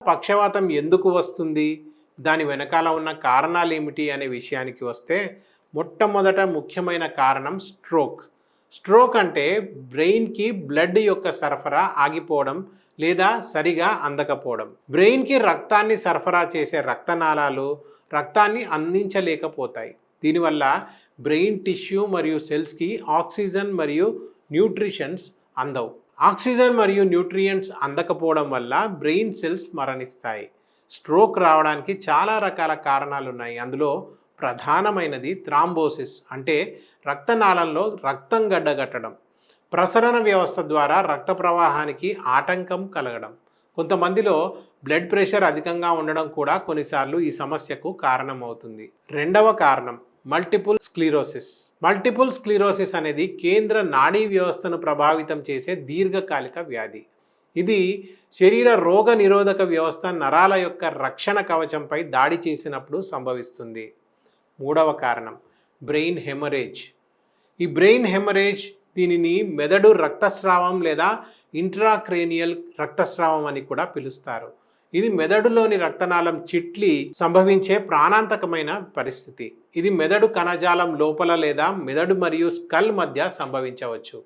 పక్షవాతం ఎందుకు వస్తుంది, దాని వెనకాల ఉన్న కారణాలు ఏమిటి అనే విషయానికి వస్తే మొట్టమొదట ముఖ్యమైన కారణం స్ట్రోక్. స్ట్రోక్ అంటే బ్రెయిన్కి బ్లడ్ యొక్క సరఫరా ఆగిపోవడం లేదా సరిగా అందకపోవడం. బ్రెయిన్కి రక్తాన్ని సరఫరా చేసే రక్తనాళాలు రక్తాన్ని అందించలేకపోతాయి. దీనివల్ల బ్రెయిన్ టిష్యూ మరియు సెల్స్కి ఆక్సిజన్ మరియు న్యూట్రిషన్స్ అందవు. ఆక్సిజన్ మరియు న్యూట్రియంట్స్ అందకపోవడం వల్ల బ్రెయిన్ సెల్స్ మరణిస్తాయి. స్ట్రోక్ రావడానికి చాలా రకాల కారణాలు ఉన్నాయి. అందులో ప్రధానమైనది థ్రాంబోసిస్ అంటే రక్తనాళంలో రక్తం గడ్డగట్టడం, ప్రసరణ వ్యవస్థ ద్వారా రక్త ప్రవాహానికి ఆటంకం కలగడం. కొంతమందిలో బ్లడ్ ప్రెషర్ అధికంగా ఉండడం కూడా కొన్నిసార్లు ఈ సమస్యకు కారణమవుతుంది. రెండవ కారణం మల్టిపుల్ స్క్లీరోసిస్. మల్టిపుల్ స్క్లీరోసిస్ అనేది కేంద్ర నాడీ వ్యవస్థను ప్రభావితం చేసే దీర్ఘకాలిక వ్యాధి. ఇది శరీర రోగ నిరోధక వ్యవస్థ నరాల యొక్క రక్షణ కవచంపై దాడి చేసినప్పుడు సంభవిస్తుంది. మూడవ కారణం బ్రెయిన్ హెమరేజ్. ఈ బ్రెయిన్ హెమరేజ్ దీనిని మెదడు రక్తస్రావం లేదా ఇంట్రాక్రేనియల్ రక్తస్రావం అని కూడా పిలుస్తారు. ఇది మెదడులోని రక్తనాళం చిట్లి సంభవించే ప్రాణాంతకమైన పరిస్థితి. ఇది మెదడు కణజాలం లోపల లేదా మెదడు మరియు స్కల్ మధ్య సంభవించవచ్చు.